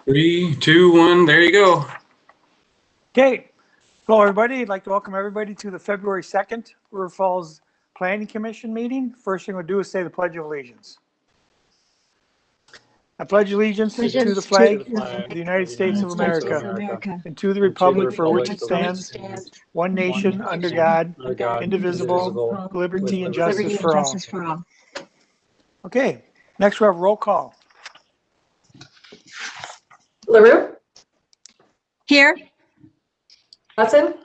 3, 2, 1, there you go. Okay. Hello, everybody. I'd like to welcome everybody to the February 2nd River Falls Planning Commission meeting. First thing we'll do is say the Pledge of Allegiance. I pledge allegiance to the flag of the United States of America and to the republic for which it stands, one nation under God, indivisible, liberty and justice for all. Okay. Next we have roll call. LaRue? Here. Hudson?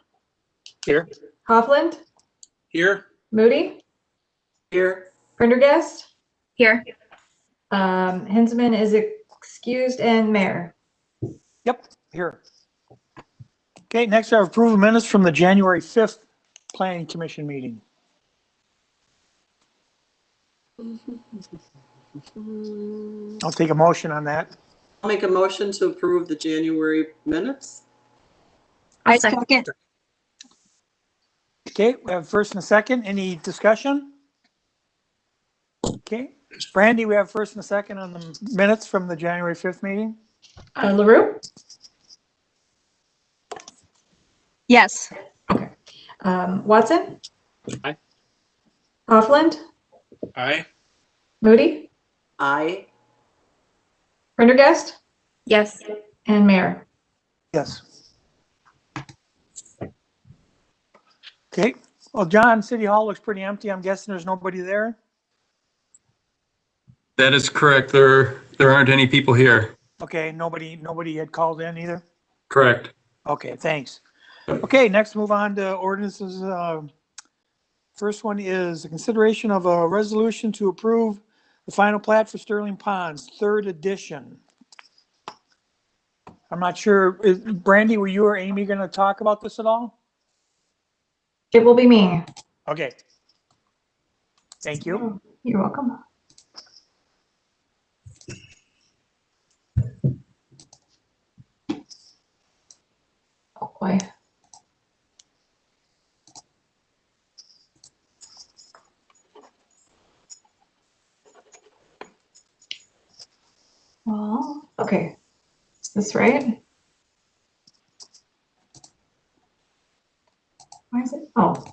Here. Hoffland? Here. Moody? Here. Prendergast? Here. Hinsman is excused, and Mayor. Yep, here. Okay, next we have approval minutes from the January 5th Planning Commission meeting. I'll take a motion on that. I'll make a motion to approve the January minutes. I second. Okay, we have first and a second. Any discussion? Okay, Brandy, we have first and a second on the minutes from the January 5th meeting. LaRue? Yes. Okay. Watson? Aye. Hoffland? Aye. Moody? Aye. Prendergast? Yes. And Mayor. Yes. Okay, well, John, City Hall looks pretty empty. I'm guessing there's nobody there. That is correct. There aren't any people here. Okay, nobody had called in either. Correct. Okay, thanks. Okay, next move on to ordinances. First one is the consideration of a resolution to approve the final plat for Sterling Ponds, 3rd edition. I'm not sure, Brandy, were you or Amy going to talk about this at all? It will be me. Okay. Thank you. You're welcome. Oh boy. Well, okay. Is this right? Why is it? Oh.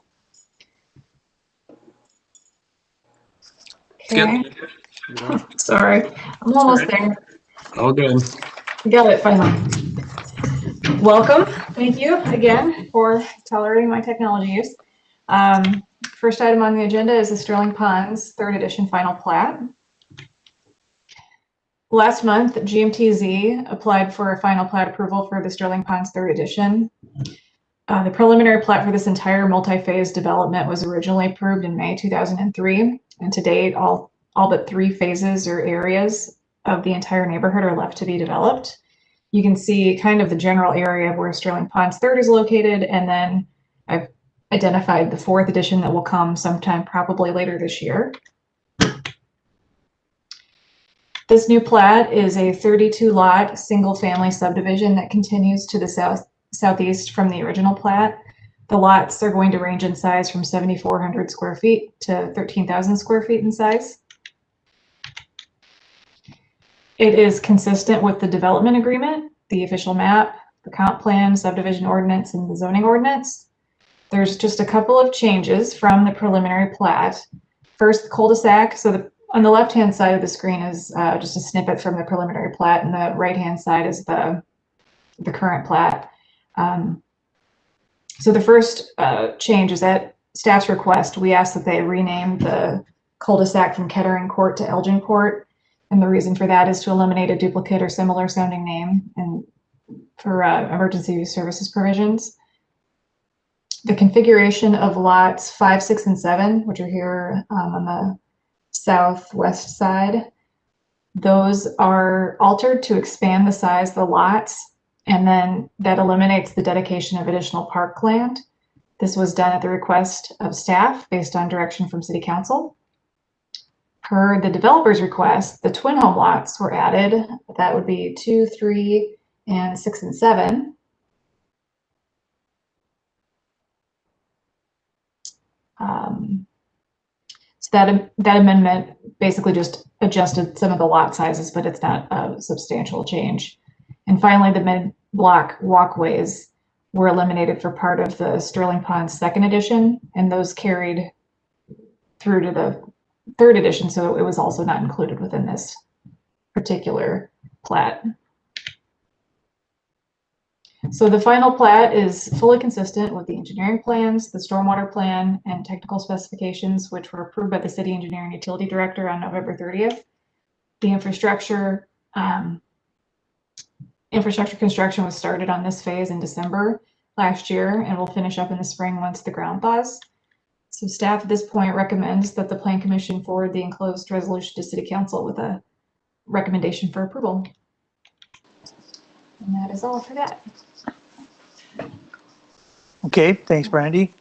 Okay. Sorry. I'm almost there. All good. Got it finally. Welcome. Thank you again for tolerating my technology use. First item on the agenda is the Sterling Ponds 3rd edition final plat. Last month, GMTZ applied for a final plat approval for the Sterling Ponds 3rd edition. The preliminary plat for this entire multi-phase development was originally approved in May 2003, and to date, all but 3 phases or areas of the entire neighborhood are left to be developed. You can see kind of the general area of where Sterling Ponds 3rd is located, and then I've identified the 4th edition that will come sometime probably later this year. This new plat is a 32-lot single-family subdivision that continues to the southeast from the original plat. The lots are going to range in size from 7,400 square feet to 13,000 square feet in size. It is consistent with the development agreement, the official map, the comp plan, subdivision ordinance, and the zoning ordinance. There's just a couple of changes from the preliminary plat. First, the cul-de-sac. So on the left-hand side of the screen is just a snippet from the preliminary plat, and the right-hand side is the current plat. So the first change is at staff's request. We asked that they rename the cul-de-sac from Kettering Court to Elgin Court. And the reason for that is to eliminate a duplicate or similar sounding name and for emergency services provisions. The configuration of lots 5, 6, and 7, which are here on the southwest side, those are altered to expand the size of the lots, and then that eliminates the dedication of additional parkland. This was done at the request of staff based on direction from City Council. Per the developer's request, the twin home lots were added. That would be 2, 3, and 6, and 7. So that amendment basically just adjusted some of the lot sizes, but it's not a substantial change. And finally, the mid-block walkways were eliminated for part of the Sterling Pond second edition, and those carried through to the third edition, so it was also not included within this particular plat. So the final plat is fully consistent with the engineering plans, the stormwater plan, and technical specifications, which were approved by the city engineer and utility director on November 30th. The infrastructure construction was started on this phase in December last year and will finish up in the spring once the ground thaws. So staff at this point recommends that the Plan Commission forward the enclosed resolution to City Council with a recommendation for approval. And that is all for that. Okay, thanks, Brandy.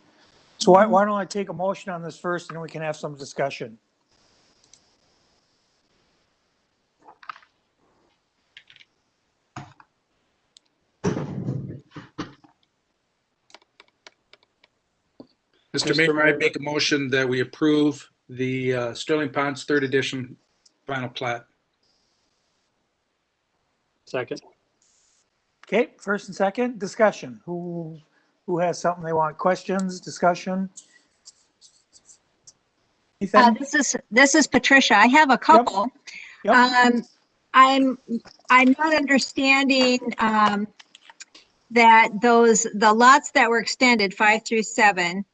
So why don't I take a motion on this first and then we can have some discussion. Mr. Mayor, I make a motion that we approve the Sterling Ponds third edition final plat. Second. Okay, first and second, discussion. Who has something they want? Questions, discussion? Ethan? This is Patricia. I have a couple. Yep. I'm not understanding that the lots that were extended 5 through 7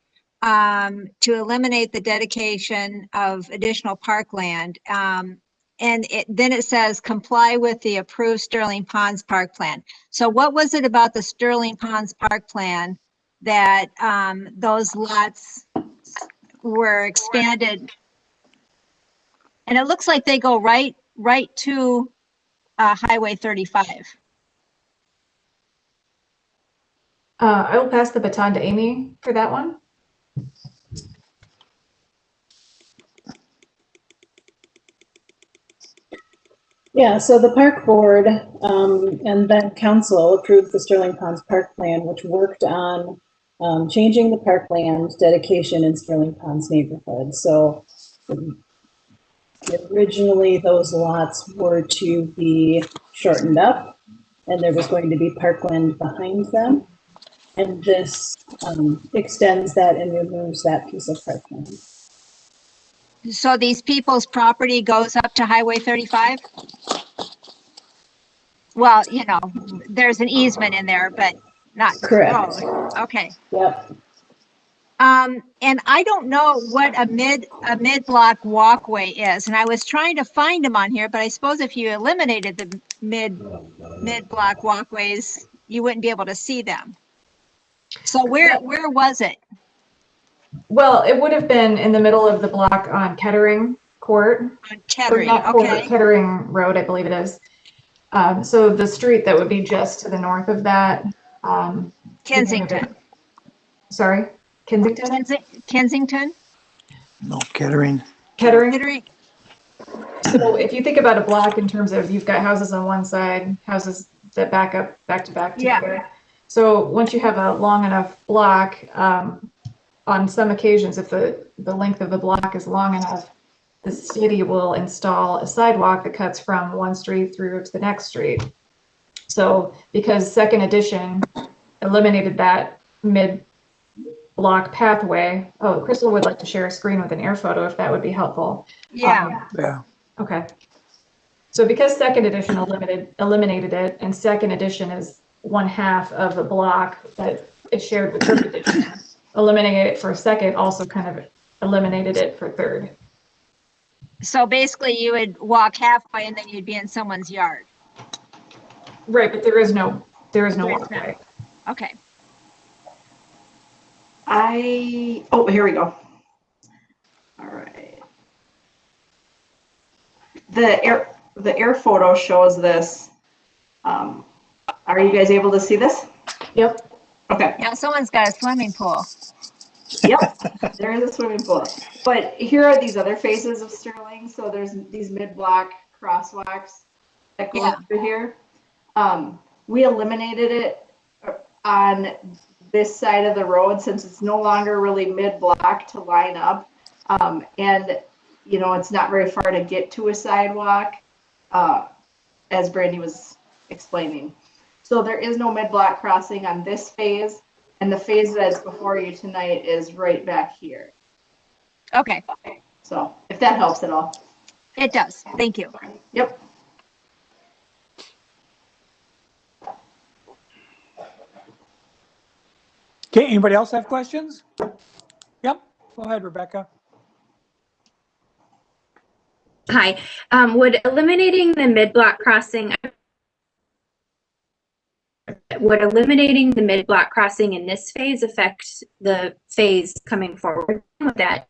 to eliminate the dedication of additional parkland. And then it says comply with the approved Sterling Ponds Park Plan. So what was it about the Sterling Ponds Park Plan that those lots were expanded? And it looks like they go right to Highway 35. I will pass the baton to Amy for that one. Yeah, so the park board and then council approved the Sterling Ponds Park Plan, which worked on changing the parkland dedication in Sterling Ponds neighborhood. So originally those lots were to be shortened up and there was going to be parkland behind them. And this extends that and removes that piece of parkland. So these people's property goes up to Highway 35? Well, you know, there's an easement in there, but not. Correct. Oh, okay. Yep. And I don't know what a mid-block walkway is, and I was trying to find them on here, but I suppose if you eliminated the mid-block walkways, you wouldn't be able to see them. So where was it? Well, it would have been in the middle of the block on Kettering Court. On Kettering, Not Court, okay. Kettering Road, I believe it is. So the street that would be just to the north of that. Kensington. Sorry, Kensington? Kensington? No, Kettering. Kettering. Kettering. So if you think about a block in terms of you've got houses on one side, houses that back up back to back together. Yeah. So once you have a long enough block, on some occasions, if the length of the block is long enough, the city will install a sidewalk that cuts from one street through to the next street. So because second edition eliminated that mid-block pathway. Oh, Crystal would like to share a screen with an air photo if that would be helpful. Yeah. Yeah. Okay. So because second edition eliminated it, and second edition is 1/2 of the block that is shared with third edition, eliminating it for second also kind of eliminated it for third. So basically you would walk halfway and then you'd be in someone's yard. Right, but there is no walkway. Okay. Oh, here we go. All right. The air photo shows this. Are you guys able to see this? Yep. Okay. Yeah, someone's got a swimming pool. Yep, there is a swimming pool. But here are these other phases of Sterling. So there's these mid-block crosswalks that go through here. We eliminated it on this side of the road since it's no longer really mid-block to line up. And, you know, it's not very far to get to a sidewalk, as Brandy was explaining. So there is no mid-block crossing on this phase, and the phase that's before you tonight is right back here. Okay, So if that helps at all. it does. Thank you. Yep. Okay, anybody else have questions? Yep, go ahead, Rebecca. Hi, would eliminating the mid-block crossing in this phase affect the phase coming forward? Would that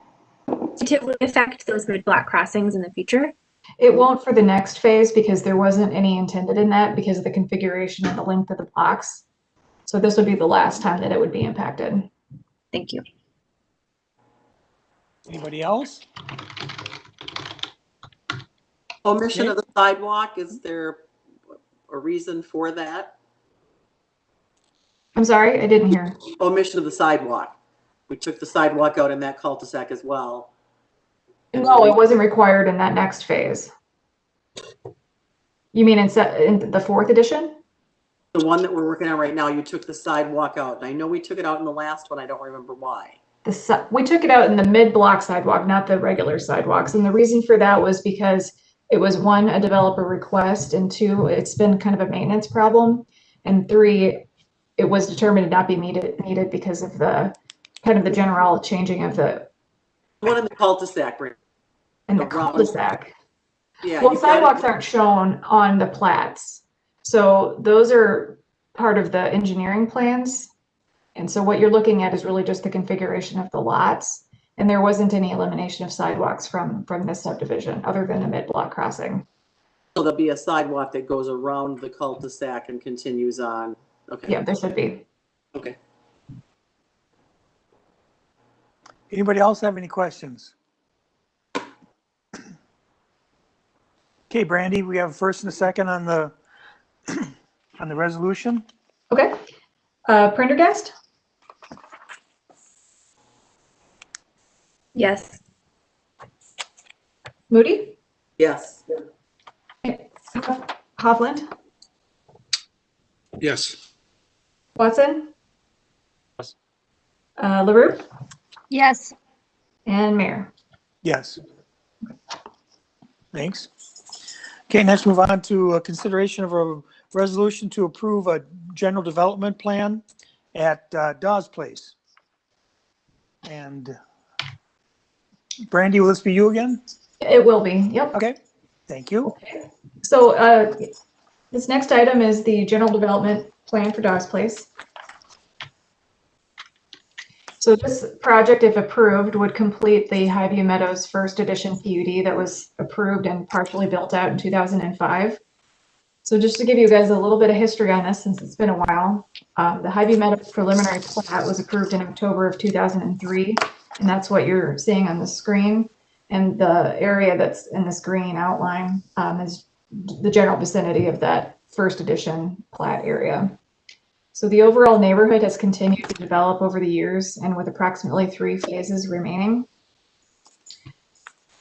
positively affect those mid-block crossings in the future? It won't for the next phase because there wasn't any intended in that because of the configuration and the length of the blocks. So this would be the last time that it would be impacted. Thank you. Anybody else? Omission of the sidewalk, is there a reason for that? I'm sorry, I didn't hear. Omission of the sidewalk. We took the sidewalk out in that cul-de-sac as well. No, it wasn't required in that next phase. You mean in the fourth edition? The one that we're working on right now, you took the sidewalk out. And I know we took it out in the last one. I don't remember why. We took it out in the mid-block sidewalk, not the regular sidewalks. And the reason for that was because it was one, a developer request, and two, it's been kind of a maintenance problem. And three, it was determined to not be needed because of the kind of the general changing of the One in the cul-de-sac, right? and the cul-de-sac. Yeah. Well, sidewalks aren't shown on the plats. So those are part of the engineering plans. And so what you're looking at is really just the configuration of the lots. And there wasn't any elimination of sidewalks from this subdivision other than the mid-block crossing. So there'll be a sidewalk that goes around the cul-de-sac and continues on. Okay. Yeah, there should be. Okay. Anybody else have any questions? Okay, Brandy, we have a first and a second on the on the resolution. Okay. Prendergast? Yes. Moody? Yes. Hovland? Yes. Watson? Yes. LaRue? Yes. And Mayor? Yes. Thanks. Okay, next move on to a consideration of a resolution to approve a general development plan at Dawes Place. And Brandy, will this be you again? It will be, yep. Okay, thank you. Okay. So this next item is the general development plan for Dawes Place. So this project, if approved, would complete the Highview Meadows first edition PUD that was approved and partially built out in 2005. So just to give you guys a little bit of history on this, since it's been a while, the Highview Meadows preliminary plat was approved in October of 2003, and that's what you're seeing on the screen. And the area that's in this green outline is the general vicinity of that first edition plat area. So the overall neighborhood has continued to develop over the years, and with approximately 3 phases remaining.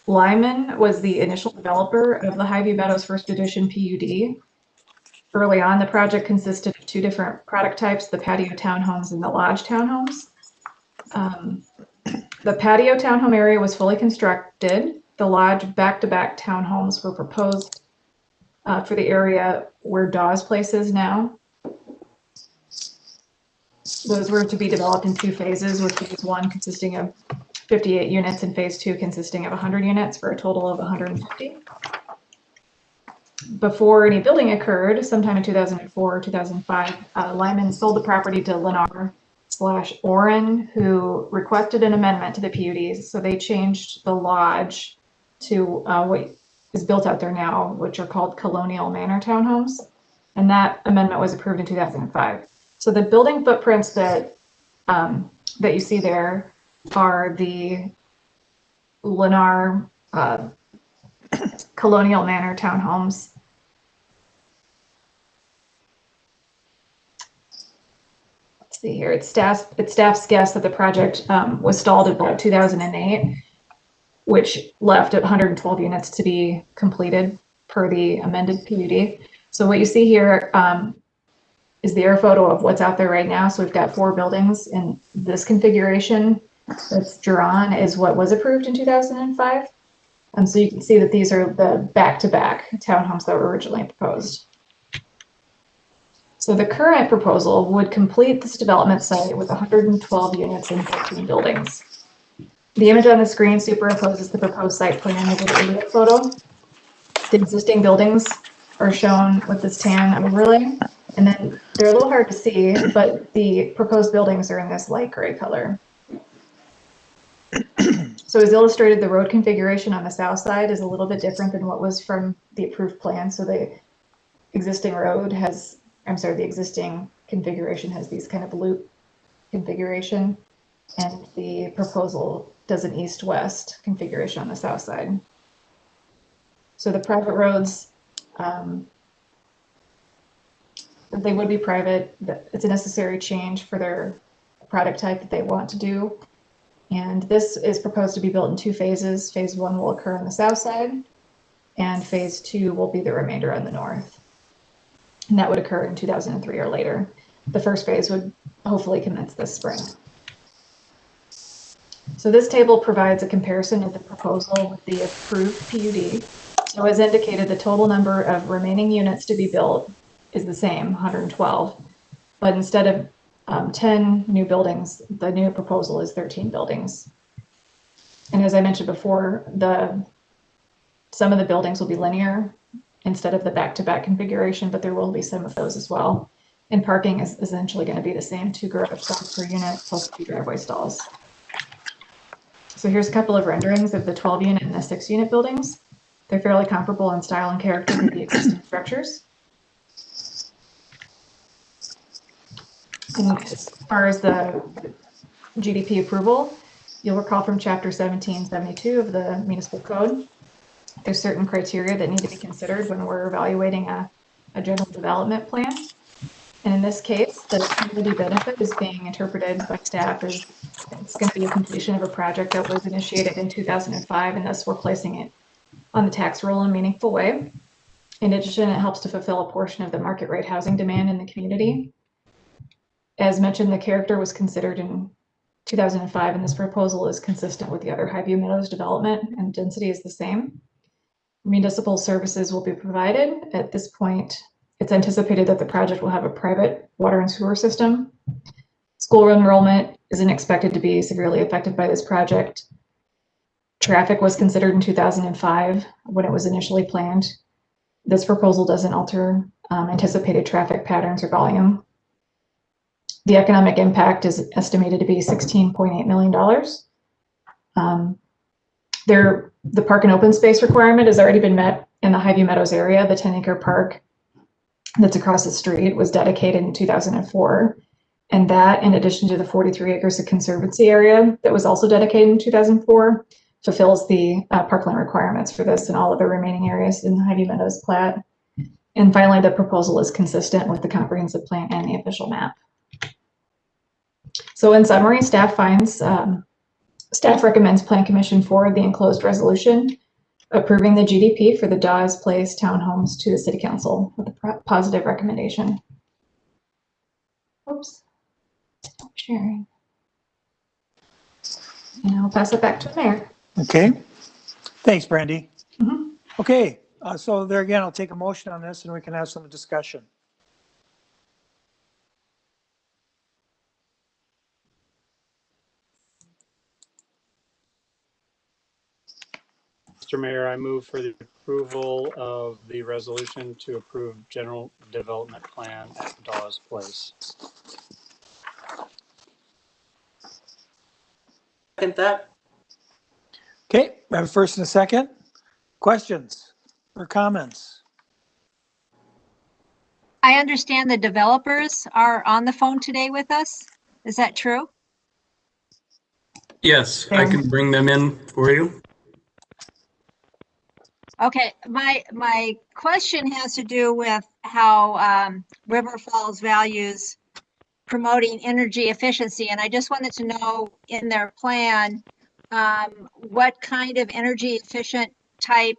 Lyman was the initial developer of the Highview Meadows first edition PUD. Early on, the project consisted of 2 different product types, the patio townhomes and the lodge townhomes. The patio townhome area was fully constructed. The lodge back-to-back townhomes were proposed for the area where Dawes Place is now. Those were to be developed in 2 phases, with phase 1 consisting of 58 units and phase 2 consisting of 100 units for a total of 150. Before any building occurred, sometime in 2004 or 2005, Lyman sold the property to Lennar/Oren, who requested an amendment to the PUDs. So they changed the lodge to what is built out there now, which are called Colonial Manor townhomes. And that amendment was approved in 2005. So the building footprints that that you see there are the Lennar Colonial Manor townhomes. Let's see here. It's staff's guess that the project was stalled at about 2008, which left 112 units to be completed per the amended PUD. So what you see here is the air photo of what's out there right now. So we've got 4 buildings in this configuration that's drawn is what was approved in 2005. So you can see that these are the back-to-back townhomes that were originally proposed. So the current proposal would complete this development site with 112 units and 15 buildings. The image on the screen superimposes the proposed site plan with an aerial photo. The existing buildings are shown with this tan overlay, and then they're a little hard to see, but the proposed buildings are in this light gray color. So as illustrated, the road configuration on the south side is a little bit different than what was from the approved plan. So the existing road has, the existing configuration has these kind of loop configuration, and the proposal does an east-west configuration on the south side. So the private roads, they would be private. It's a necessary change for their product type that they want to do. And this is proposed to be built in 2 phases. Phase 1 will occur on the south side, and phase 2 will be the remainder on the north. And that would occur in 2003 or later. The first phase would hopefully commence this spring. So this table provides a comparison of the proposal with the approved PUD. So as indicated, the total number of remaining units to be built is the same, 112. But instead of 10 new buildings, the new proposal is 13 buildings. And as I mentioned before, some of the buildings will be linear instead of the back-to-back configuration, but there will be some of those as well. And parking is essentially going to be the same, 2 garage stalls per unit plus 2 driveway stalls. So here's a couple of renderings of the 12-unit and the 6-unit buildings. They're fairly comparable in style and character to the existing structures. And as far as the GDP approval, you'll recall from Chapter 1772 of the Municipal Code, there's certain criteria that need to be considered when we're evaluating a general development plan. And in this case, the community benefit is being interpreted by staff as it's going to be a completion of a project that was initiated in 2005, and thus we're placing it on the tax roll in a meaningful way. In addition, it helps to fulfill a portion of the market rate housing demand in the community. As mentioned, the character was considered in 2005, and this proposal is consistent with the other Highview Meadows development, and density is the same. Municipal services will be provided. At this point, it's anticipated that the project will have a private water and sewer system. School enrollment isn't expected to be severely affected by this project. Traffic was considered in 2005 when it was initially planned. This proposal doesn't alter anticipated traffic patterns or volume. The economic impact is estimated to be $16.8 million. The park and open space requirement has already been met in the Highview Meadows area. The 10-acre park that's across the street was dedicated in 2004. And that, in addition to the 43 acres of conservancy area that was also dedicated in 2004, fulfills the parkland requirements for this and all of the remaining areas in the Highview Meadows plat. And finally, the proposal is consistent with the comprehensive plan and the official map. So in summary, staff recommends Plan Commission forward the enclosed resolution approving the GDP for the Dawes Place townhomes to the City Council with a positive recommendation. Oops, stop sharing. And I'll pass it back to the mayor. Okay, thanks, Brandy. Okay, so there again, I'll take a motion on this and we can have some discussion. Mr. Mayor, I move for the approval of the resolution to approve general development plan at Dawes Place. Second that. Okay, we have a first and a second. Questions or comments? I understand the developers are on the phone today with us. Is that true? Yes, I can bring them in for you. Okay, my question has to do with how River Falls values promoting energy efficiency, and I just wanted to know in their plan what kind of energy efficient type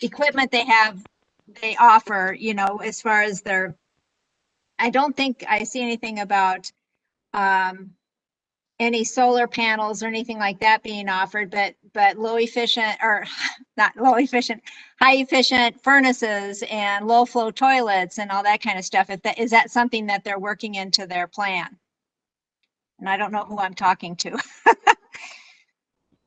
equipment they offer, you know, as far as their I don't think I see anything about any solar panels or anything like that being offered, but low efficient, or not low efficient, high efficient furnaces and low flow toilets and all that kind of stuff. Is that something that they're working into their plan? And I don't know who I'm talking to.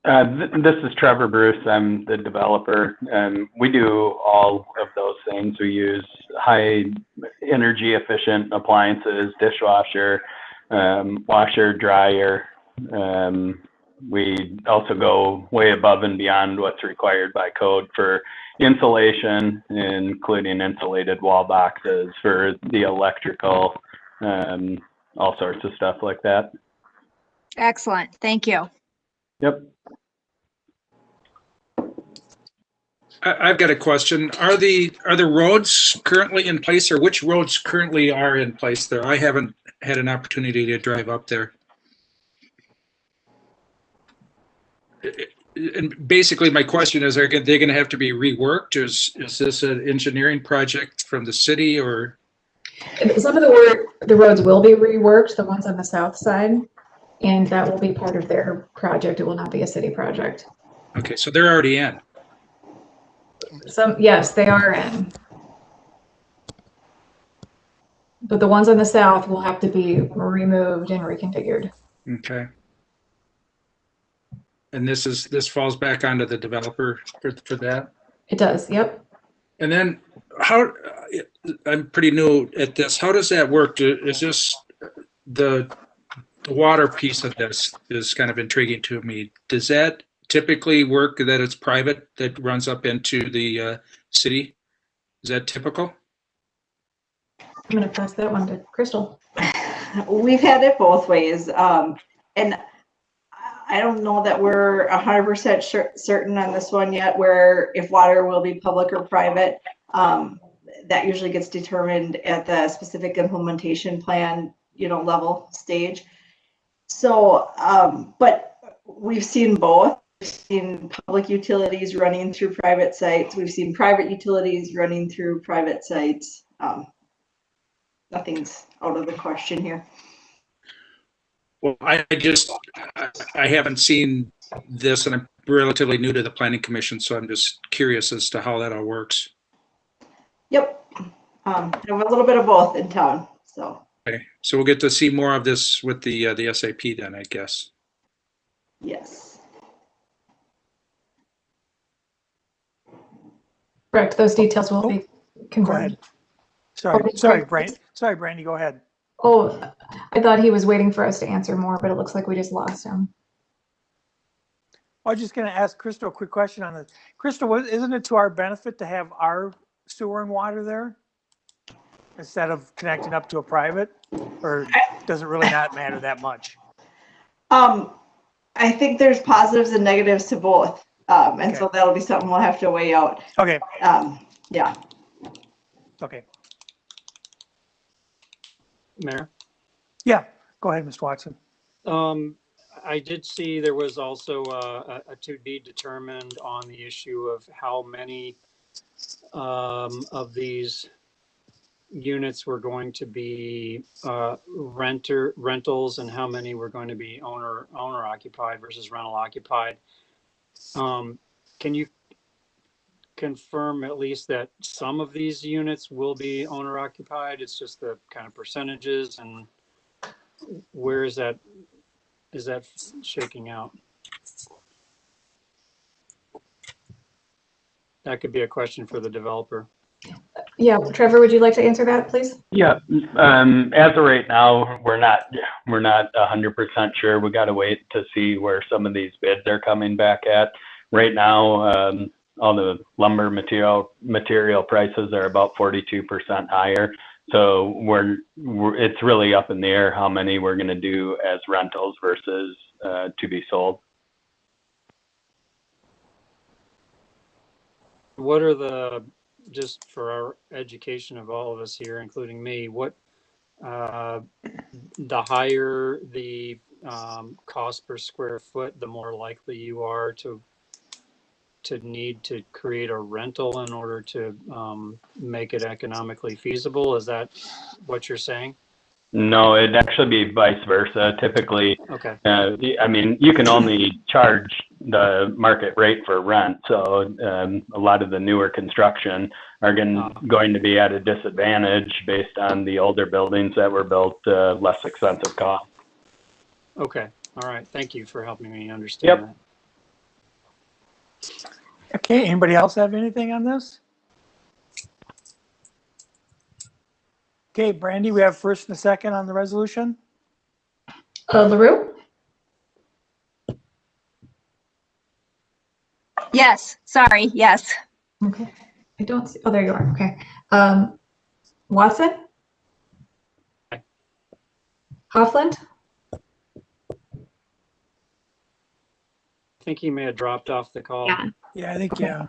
This is Trevor Bruce. I'm the developer, and we do all of those things. We use high energy efficient appliances, dishwasher, washer, dryer. We also go way above and beyond what's required by code for insulation, including insulated wall boxes for the electrical, all sorts of stuff like that. Excellent. Thank you. Yep. I've got a question. Are the roads currently in place, or which roads currently are in place there? I haven't had an opportunity to drive up there. And basically my question is, are they going to have to be reworked? Is this an engineering project from the city, or? Some of the roads will be reworked, the ones on the south side, and that will be part of their project. It will not be a city project. Okay, so they're already in. Yes, they are in. But the ones on the south will have to be removed and reconfigured. Okay. And this falls back onto the developer for that? It does, yep. And then I'm pretty new at this. How does that work? Is this the water piece of this is kind of intriguing to me. Does that typically work that it's private that runs up into the city? Is that typical? I'm going to pass that one to Crystal. We've had it both ways. And I don't know that we're 100% certain on this one yet, where if water will be public or private. That usually gets determined at the specific implementation plan, level stage. So, but we've seen both. We've seen public utilities running through private sites. We've seen private utilities running through private sites. Nothing's out of the question here. Well, I haven't seen this, and I'm relatively new to the Planning Commission, so I'm just curious as to how that all works. Yep. I have a little bit of both in town, so. Okay, so we'll get to see more of this with the SAP then, I guess. Yes. Correct. Those details will be confirmed. Go ahead. Sorry, Brandy, go ahead. Oh, I thought he was waiting for us to answer more, but it looks like we just lost him. I was just going to ask Crystal a quick question on this. Crystal, isn't it to our benefit to have our sewer and water there instead of connecting up to a private, or does it really not matter that much? I think there's positives and negatives to both. And so that'll be something we'll have to weigh out. Okay. Yeah. Okay. Mayor? Yeah, go ahead, Mr. Watson. I did see there was also a to be determined on the issue of how many of these units were going to be rentals and how many were going to be owner occupied versus rental occupied. Can you confirm at least that some of these units will be owner occupied? It's just the kind of percentages, and where is that shaking out? That could be a question for the developer. Yeah, Trevor, would you like to answer that, please? Yeah, as of right now, we're not 100% sure. We got to wait to see where some of these bids are coming back at. Right now, all the lumber material prices are about 42% higher. So it's really up in the air how many we're going to do as rentals versus to be sold. What are just for our education of all of us here, including me, what the higher the cost per square foot, the more likely you are to to need to create a rental in order to make it economically feasible? Is that what you're saying? No, it'd actually be vice versa. Typically, Okay. I mean, you can only charge the market rate for rent. So a lot of the newer construction are going to be at a disadvantage based on the older buildings that were built less expensive cost. Okay. All right. Thank you for helping me understand that. Okay, anybody else have anything on this? Okay, Brandy, we have first and a second on the resolution. LaRue? Yes, sorry, yes. Okay. I don't see, oh, there you are. Okay. Watson? Aye. Hoffland? I think he may have dropped off the call. Yeah. Yeah, I think, yeah.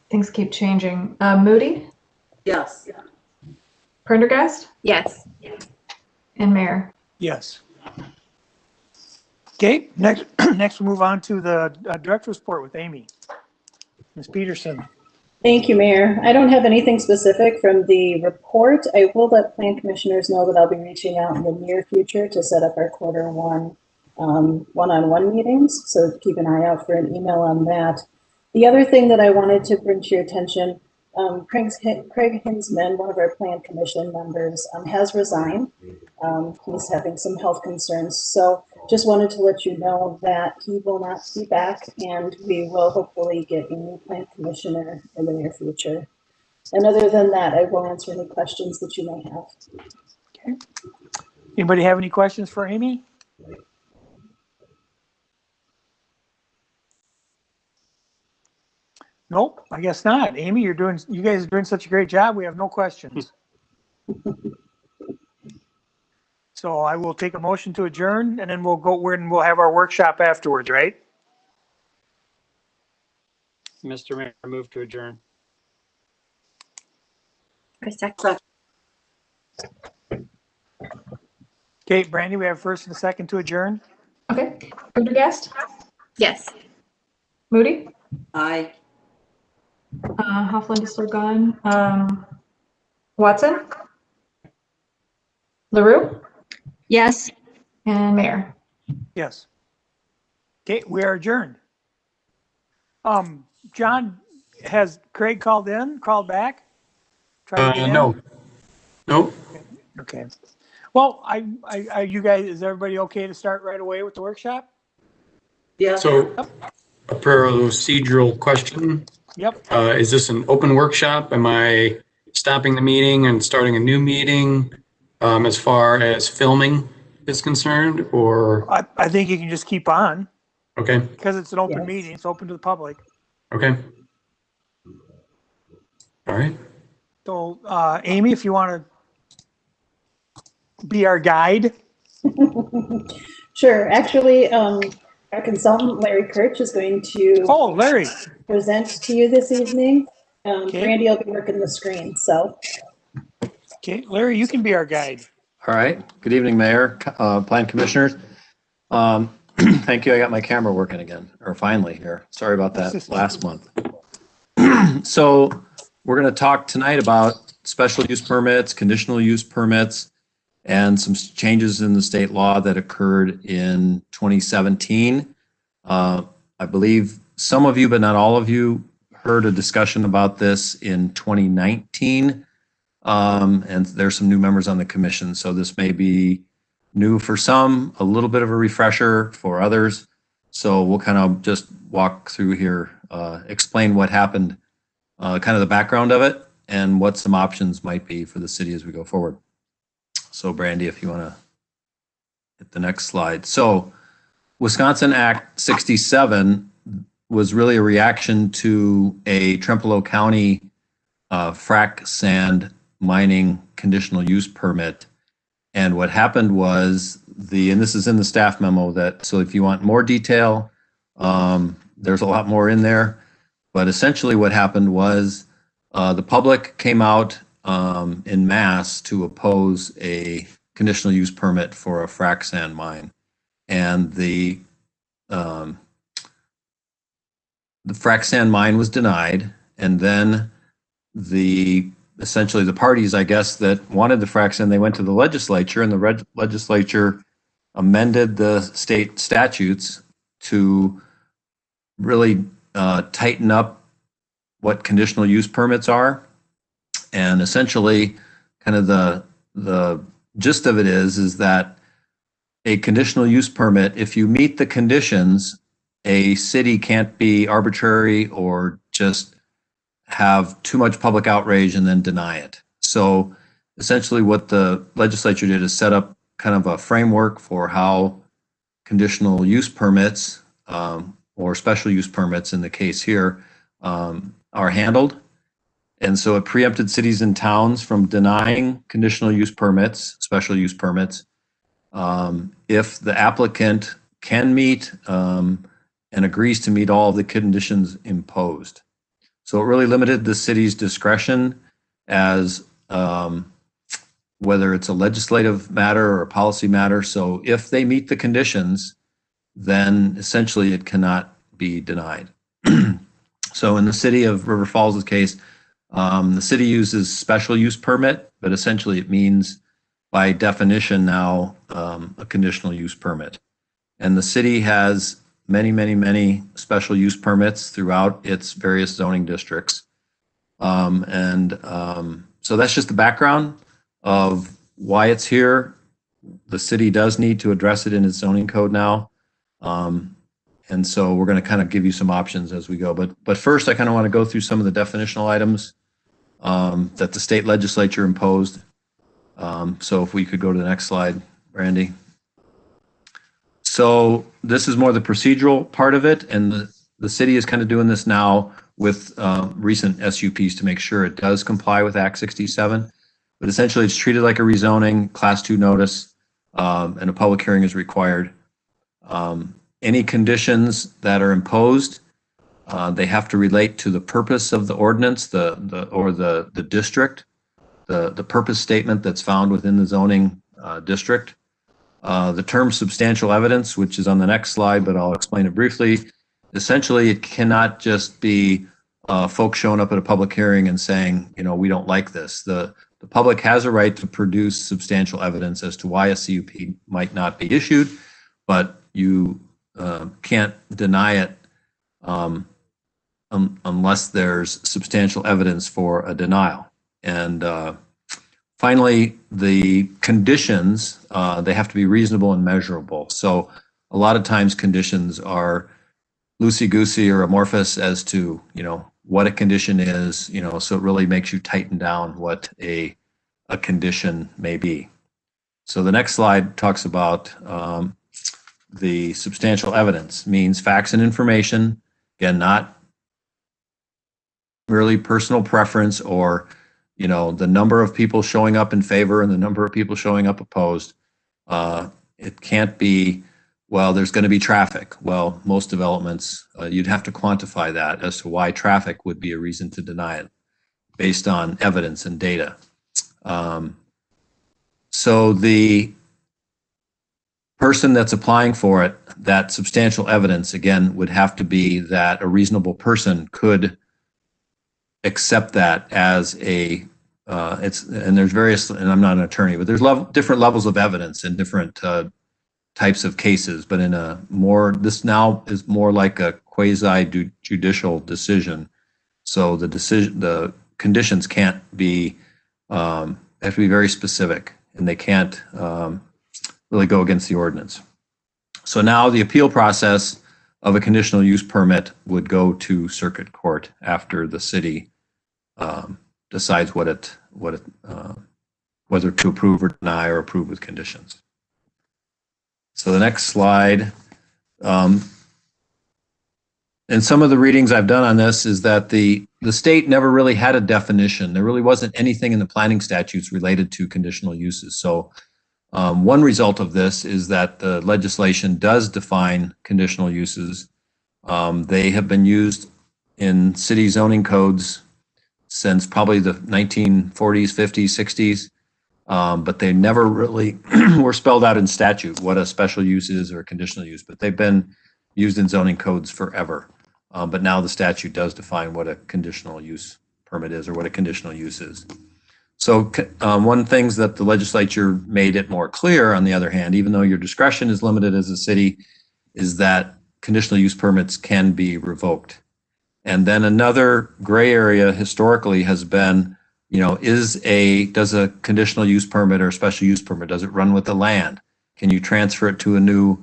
Things keep changing. Moody? Yes. Prendergast? Yes. And Mayor? Yes. Okay, next, next we'll move on to the director's report with Amy. Ms. Peterson. Thank you, Mayor. I don't have anything specific from the report. I will let plan commissioners know that I'll be reaching out in the near future to set up our quarter 1 one-on-one meetings. So keep an eye out for an email on that. The other thing that I wanted to bring to your attention, Craig Hinsman, one of our plan commission members, has resigned. He's having some health concerns. So just wanted to let you know that he will not be back, and we will hopefully get a new plan commissioner in the near future. And other than that, I will answer any questions that you may have. Okay. Anybody have any questions for Amy? Nope, I guess not. Amy, you guys are doing such a great job. We have no questions. So I will take a motion to adjourn, and then we'll go and we'll have our workshop afterwards, right? Mr. Mayor, move to adjourn. A second. Okay, Brandy, we have first and a second to adjourn. Okay. Prendergast? Yes. Moody? Aye. Hoffland is still gone. Watson? LaRue? Yes. And Mayor? Yes. Okay, we are adjourned. John, has Craig called back? Tried to get in? No. Nope. Okay. Well, you guys, is everybody okay to start right away with the workshop? Yeah. So a procedural question. Yep. Is this an open workshop? Am I stopping the meeting and starting a new meeting as far as filming is concerned, or? I think you can just keep on. Okay. Because it's an open Yes. meeting. It's open to the public. Okay. All right. So, Amy, if you want to be our guide. Sure. Actually, our consultant, Larry Kirch, is going to Oh, Larry. present to you this evening. Okay. Brandy will be working the screen, so. Okay, Larry, you can be our guide. All right. Good evening, Mayor, Plan Commissioners. Thank you. I got my camera working again, or finally here. Sorry about that last month. So we're going to talk tonight about special use permits, conditional use permits, and some changes in the state law that occurred in 2017. I believe some of you, but not all of you, heard a discussion about this in 2019. And there's some new members on the commission. So this may be new for some, a little bit of a refresher for others. So we'll kind of just walk through here, explain what happened, kind of the background of it, and what some options might be for the city as we go forward. So Brandy, if you want to hit the next slide. So Wisconsin Act 67 was really a reaction to a Trempealeau County frac sand mining conditional use permit. And what happened was and this is in the staff memo so if you want more detail, there's a lot more in there. But essentially what happened was the public came out in mass to oppose a conditional use permit for a frac sand mine. And the the frac sand mine was denied, and then essentially the parties, I guess, that wanted the frac sand, they went to the legislature, and the legislature amended the state statutes to really tighten up what conditional use permits are. And essentially, kind of the gist of it is that a conditional use permit, if you meet the conditions, a city can't be arbitrary or just have too much public outrage and then deny it. So essentially what the legislature did is set up kind of a framework for how conditional use permits or special use permits in the case here are handled. And so it preempted cities and towns from denying conditional use permits, special use permits, if the applicant can meet and agrees to meet all of the conditions imposed. So it really limited the city's discretion as whether it's a legislative matter or a policy matter. So if they meet the conditions, then essentially it cannot be denied. So in the city of River Falls' case, the city uses special use permit, but essentially it means by definition now a conditional use permit. And the city has many special use permits throughout its various zoning districts. So that's just the background of why it's here. The city does need to address it in its zoning code now. And so we're going to kind of give you some options as we go. But first, I kind of want to go through some of the definitional items that the state legislature imposed. So if we could go to the next slide, Randy. So this is more the procedural part of it, and the city is kind of doing this now with recent SUPs to make sure it does comply with Act 67. But essentially, it's treated like a rezoning, Class 2 notice, and a public hearing is required. Any conditions that are imposed, they have to relate to the purpose of the ordinance, the district, the purpose statement that's found within the zoning district. The term substantial evidence, which is on the next slide, but I'll explain it briefly. Essentially, it cannot just be folks showing up at a public hearing and saying, we don't like this. The public has a right to produce substantial evidence as to why a CUP might not be issued, but you can't deny it unless there's substantial evidence for a denial. And finally, the conditions, they have to be reasonable and measurable. So a lot of times conditions are loosey-goosey or amorphous as to, what a condition is, so it really makes you tighten down what a condition may be. So the next slide talks about the substantial evidence, means facts and information, again, not merely personal preference or the number of people showing up in favor and the number of people showing up opposed. It can't be, well, there's going to be traffic. Well, most developments, you'd have to quantify that as to why traffic would be a reason to deny it based on evidence and data. So the person that's applying for it, that substantial evidence, again, would have to be that a reasonable person could accept that as a and there's various, and I'm not an attorney, but there's different levels of evidence in different types of cases. But in this now is more like a quasi judicial decision. So the conditions can't be have to be very specific, and they can't really go against the ordinance. So now the appeal process of a conditional use permit would go to circuit court after the city decides whether to approve or deny or approve with conditions. So the next slide, and some of the readings I've done on this is that the state never really had a definition. There really wasn't anything in the planning statutes related to conditional uses. So one result of this is that the legislation does define conditional uses. They have been used in city zoning codes since probably the 1940s, 50s, 60s, but they never really were spelled out in statute what a special use is or a conditional use, but they've been used in zoning codes forever. But now the statute does define what a conditional use permit is, or what a conditional use is. So one of the things that the legislature made it more clear, on the other hand, even though your discretion is limited as a city, is that conditional use permits can be revoked. And then another gray area historically has been, does a conditional use permit or a special use permit, does it run with the land? Can you transfer it to a new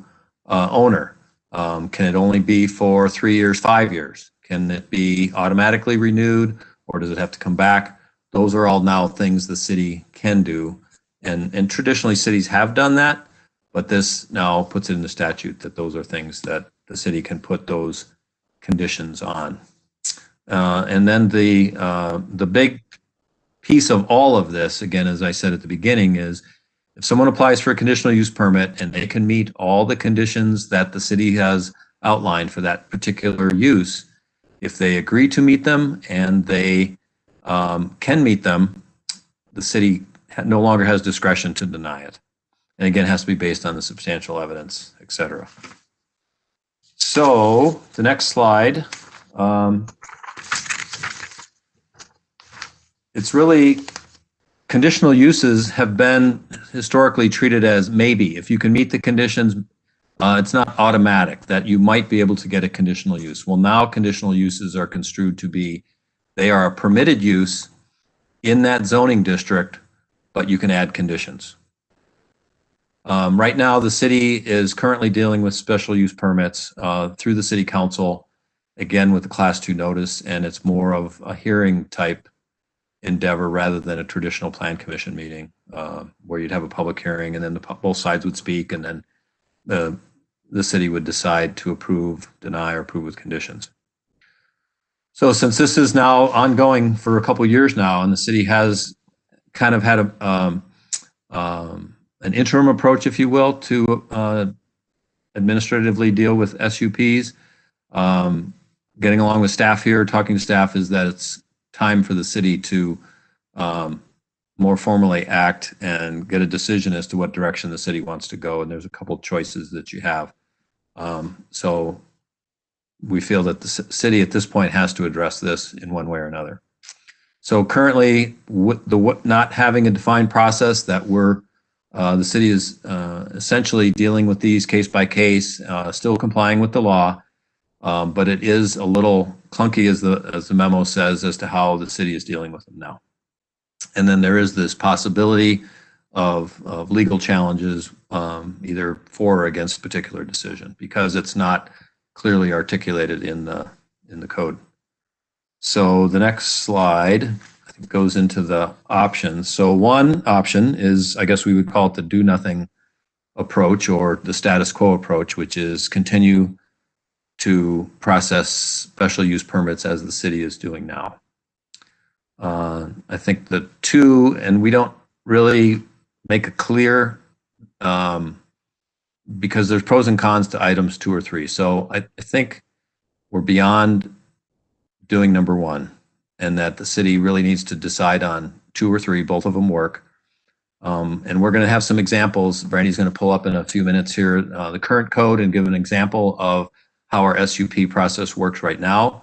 owner? Can it only be for 3 years, 5 years? Can it be automatically renewed, or does it have to come back? Those are all now things the city can do. And traditionally cities have done that, but this now puts it in the statute that those are things that the city can put those conditions on. And then the big piece of all of this, again, as I said at the beginning, is if someone applies for a conditional use permit and they can meet all the conditions that the city has outlined for that particular use, if they agree to meet them and they can meet them, the city no longer has discretion to deny it. And again, it has to be based on the substantial evidence, et cetera. So the next slide, it's really, conditional uses have been historically treated as maybe. If you can meet the conditions, it's not automatic that you might be able to get a conditional use. Well, now conditional uses are construed to be, they are a permitted use in that zoning district, but you can add conditions. Right now, the city is currently dealing with special use permits through the city council, again with the class 2 notice, and it's more of a hearing type endeavor rather than a traditional plan commission meeting where you'd have a public hearing and then both sides would speak, and then the city would decide to approve, deny, or approve with conditions. So since this is now ongoing for a couple of years now, and the city has kind of had an interim approach, if you will, to administratively deal with SUPs, getting along with staff here, talking to staff, is that it's time for the city to more formally act and get a decision as to what direction the city wants to go. And there's a couple of choices that you have. So we feel that the city at this point has to address this in one way or another. So currently, not having a defined process, that the city is essentially dealing with these case by case, still complying with the law, but it is a little clunky, as the memo says, as to how the city is dealing with them now. And then there is this possibility of legal challenges, either for or against a particular decision, because it's not clearly articulated in the code. So the next slide, I think, goes into the options. So one option is, I guess we would call it the do nothing approach, or the status quo approach, which is continue to process special use permits as the city is doing now. I think the two, and we don't really make a clear, because there's pros and cons to items 2 or 3. So I think we're beyond doing number 1, and that the city really needs to decide on 2 or 3, both of them work. And we're going to have some examples. Brandy's going to pull up in a few minutes here the current code and give an example of how our SUP process works right now.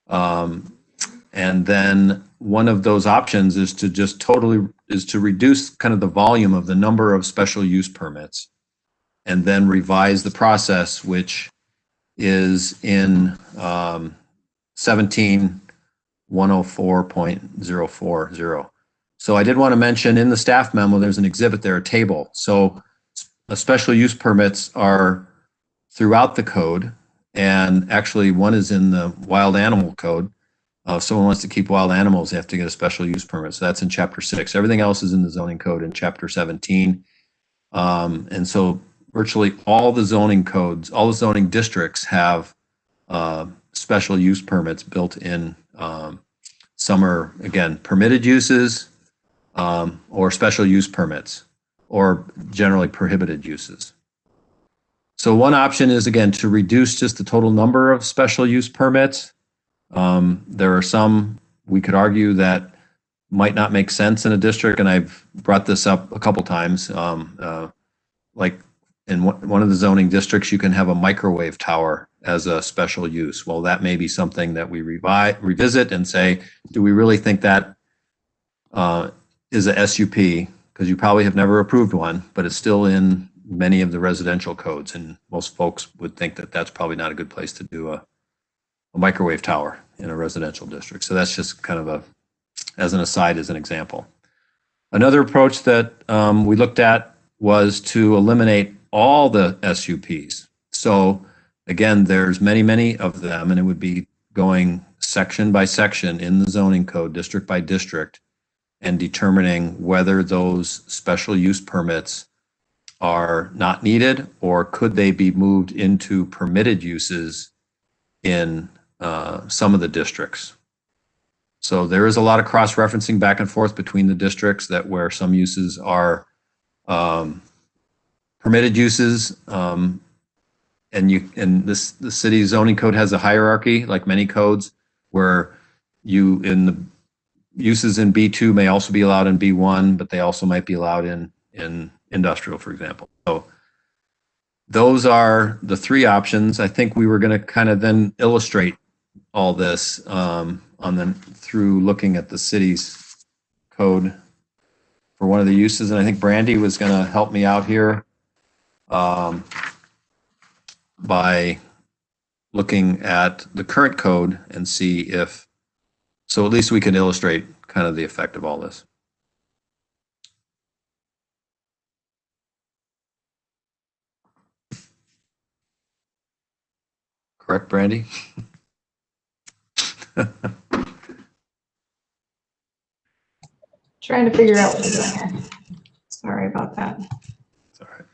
And then one of those options is to just reduce kind of the volume of the number of special use permits, and then revise the process, which is in 17-104.040. So I did want to mention, in the staff memo, there's an exhibit there, a table. So special use permits are throughout the code, and actually one is in the wild animal code. If someone wants to keep wild animals, they have to get a special use permit. So that's in chapter 6. Everything else is in the zoning code in chapter 17. And so virtually all the zoning codes, all the zoning districts have special use permits built in. Some are, again, permitted uses, or special use permits, or generally prohibited uses. So one option is, again, to reduce just the total number of special use permits. There are some, we could argue, that might not make sense in a district, and I've brought this up a couple times, like in one of the zoning districts, you can have a microwave tower as a special use. Well, that may be something that we revisit and say, do we really think that is a SUP? Because you probably have never approved one, but it's still in many of the residential codes, and most folks would think that that's probably not a good place to do a microwave tower in a residential district. So that's just kind of as an aside, as an example. Another approach that we looked at was to eliminate all the SUPs. So again, there's many of them, and it would be going section by section in the zoning code, district by district, and determining whether those special use permits are not needed or could they be moved into permitted uses in some of the districts. So there is a lot of cross-referencing back and forth between the districts that where some uses are permitted uses, and the city zoning code has a hierarchy, like many codes, where the uses in B2 may also be allowed in B1, but they also might be allowed in industrial, for example. So those are the three options. I think we were going to kind of then illustrate all this through looking at the city's code for one of the uses. And I think Brandy was going to help me out here by looking at the current code and see if, so at least we can illustrate kind of the effect of all this. Correct, Brandy? Trying to figure out what we're doing here. Sorry about that. It's all right.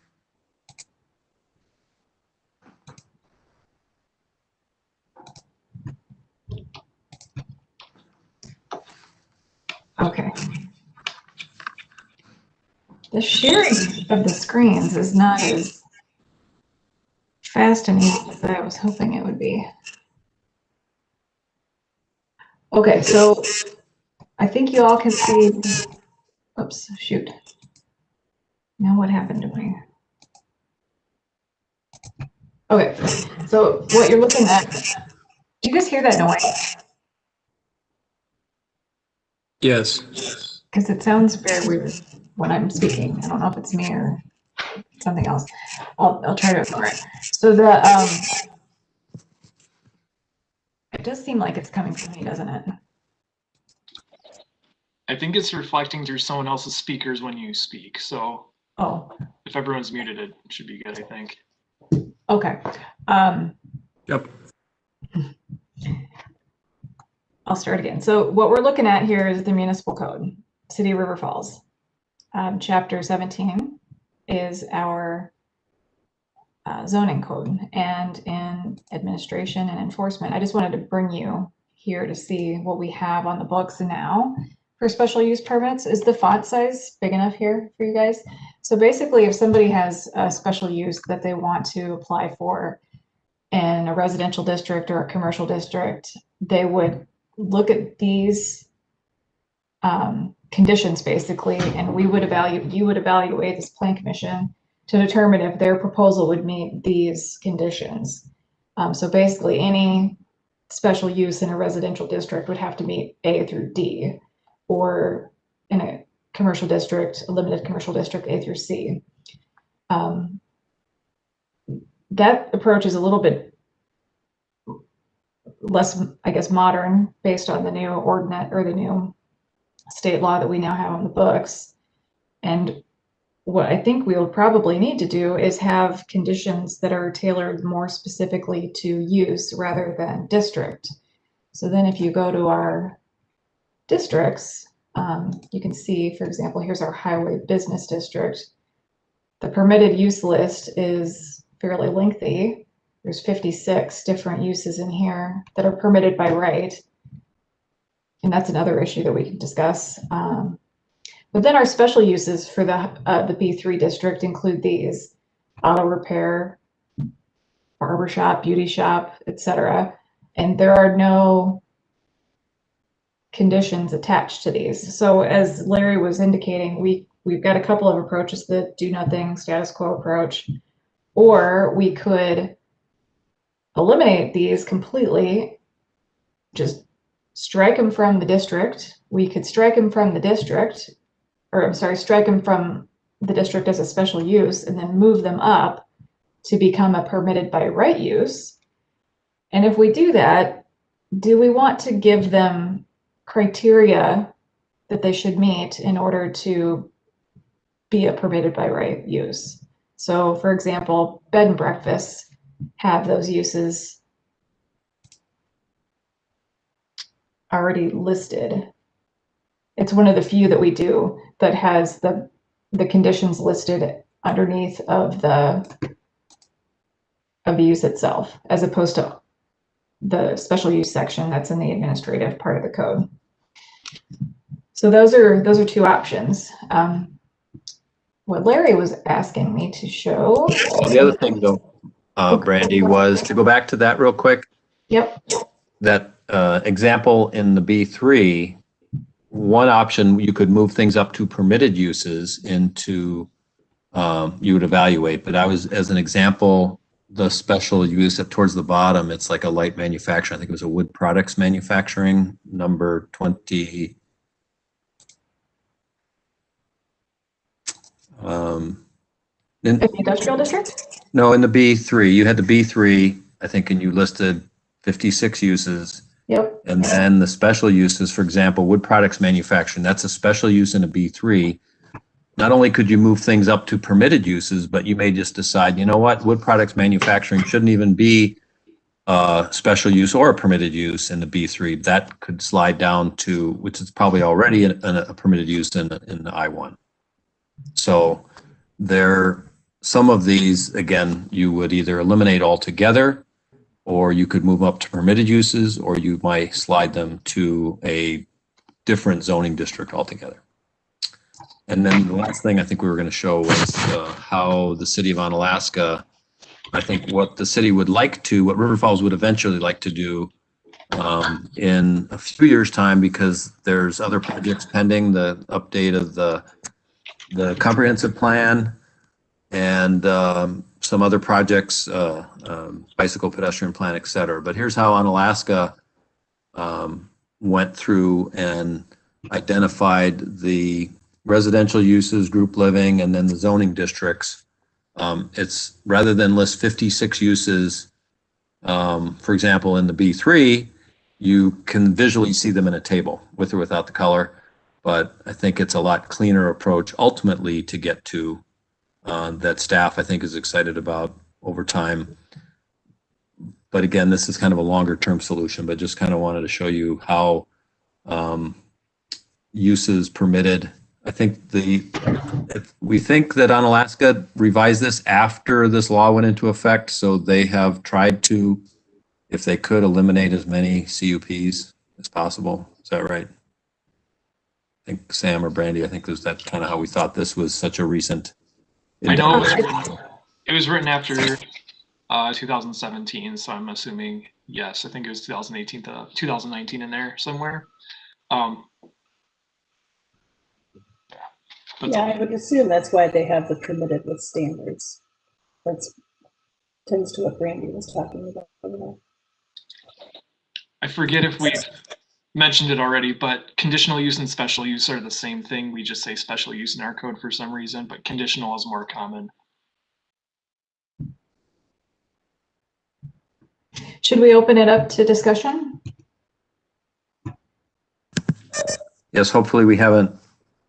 Okay. The sharing of the screens is not as fast and easy as I was hoping it would be. Okay, so I think you all can see, oops, shoot. Now what happened to me? Okay, so what you're looking at, do you guys hear that noise? Yes. Because it sounds very weird when I'm speaking. I don't know if it's me or something else. I'll try to ignore it. So it does seem like it's coming from me, doesn't it? I think it's reflecting through someone else's speakers when you speak. So if everyone's muted, it should be good, I think. Okay. Yep. I'll start again. So what we're looking at here is the municipal code, City of River Falls. Chapter 17 is our zoning code, and in administration and enforcement. I just wanted to bring you here to see what we have on the books now for special use permits. Is the font size big enough here for you guys? So basically, if somebody has a special use that they want to apply for in a residential district or a commercial district, they would look at these conditions basically, and you would evaluate this plan commission to determine if their proposal would meet these conditions. So basically, any special use in a residential district would have to meet A through D, or in a commercial district, a limited commercial district, A through C. That approach is a little bit less, I guess, modern based on the new ordinance or the new state law that we now have on the books. And what I think we'll probably need to do is have conditions that are tailored more specifically to use rather than district. So then if you go to our districts, you can see, for example, here's our highway business district. The permitted use list is fairly lengthy. There's 56 different uses in here that are permitted by right. And that's another issue that we can discuss. But then our special uses for the B3 district include these: auto repair, barber shop, beauty shop, etc. And there are no conditions attached to these. So as Larry was indicating, we've got a couple of approaches: the do nothing, status quo approach, Or we could eliminate these completely, just strike them from the district. We could strike them from the district, or I'm sorry, strike them from the district as a special use and then move them up to become a permitted by right use. And if we do that, do we want to give them criteria that they should meet in order to be a permitted by right use? So for example, bed and breakfasts have those uses already listed. It's one of the few that we do that has the conditions listed underneath of the use itself, as opposed to the special use section that's in the administrative part of the code. So those are two options. What Larry was asking me to show. The other thing though, Brandy, was to go back to that real quick. Yep. That example in the B3, one option, you could move things up to permitted uses into, you would evaluate, but I was, as an example, the special use up towards the bottom, it's like a light manufacturing. I think it was a wood products manufacturing, number 20. In the industrial district? No, in the B3, you had the B3, I think, and you listed 56 uses. Yep. And then the special uses, for example, wood products manufacturing, that's a special use in a B3. Not only could you move things up to permitted uses, but you may just decide, you know what, wood products manufacturing shouldn't even be a special use or a permitted use in the B3. That could slide down to, which is probably already a permitted use in the I1. So some of these, again, you would either eliminate altogether, or you could move up to permitted uses, or you might slide them to a different zoning district altogether. And then the last thing I think we were going to show was how the city of Onalaska, I think what the city would like to, what River Falls would eventually like to do in a few years' time, because there's other projects pending, the update of the comprehensive plan and some other projects, bicycle pedestrian plan, et cetera. But here's how Onalaska went through and identified the residential uses, group living, and then the zoning districts. It's rather than list 56 uses, for example, in the B3, you can visually see them in a table with or without the color. But I think it's a lot cleaner approach ultimately to get to that staff, I think, is excited about over time. But again, this is kind of a longer term solution, but just kind of wanted to show you how uses permitted. I think we think that Onalaska revised this after this law went into effect, so they have tried to, if they could, eliminate as many CUPs as possible. Is that right? I think Sam or Brandy, I think that's kind of how we thought this was such a recent. I know it was written after 2017, so I'm assuming, yes, I think it was 2018 to 2019 in there somewhere. Yeah, I would assume that's why they have the permitted with standards. That's tends to what Brandy was talking about. I forget if we've mentioned it already, but conditional use and special use are the same thing. We just say special use in our code for some reason, but conditional is more common. Should we open it up to discussion? Yes, hopefully we haven't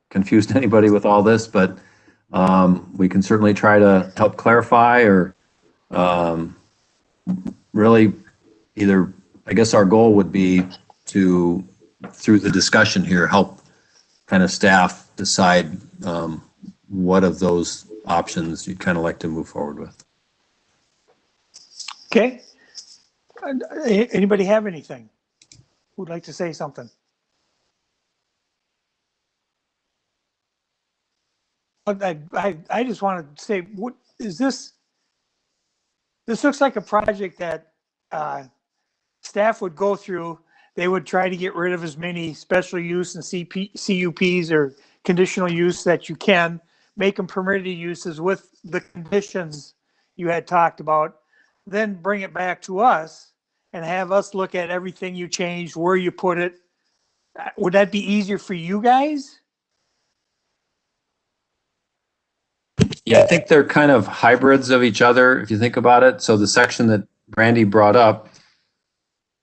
confused anybody with all this, but we can certainly try to help clarify or really either, I guess our goal would be to, through the discussion here, help kind of staff decide what of those options you'd kind of like to move forward with. Okay. Anybody have anything? Who'd like to say something? I just want to say, what is this? This looks like a project that staff would go through. They would try to get rid of as many special use and CUPs or conditional use that you can, make them permitted uses with the conditions you had talked about, then bring it back to us and have us look at everything you changed, where you put it. Would that be easier for you guys? Yeah, I think they're kind of hybrids of each other, if you think about it. So the section that Randy brought up,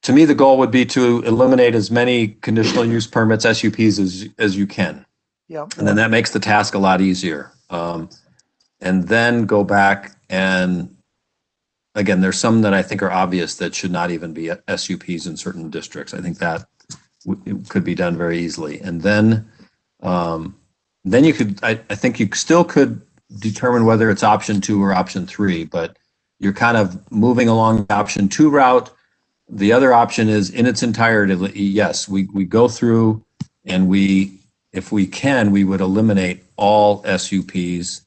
to me, the goal would be to eliminate as many conditional use permits, SUPs, as you can. Yep. And then that makes the task a lot easier. And then go back and, again, there's some that I think are obvious that should not even be SUPs in certain districts. I think that it could be done very easily. And then you could, I think you still could determine whether it's option 2 or option 3, but you're kind of moving along the option 2 route. The other option is in its entirety, yes, we go through and if we can, we would eliminate all SUPs.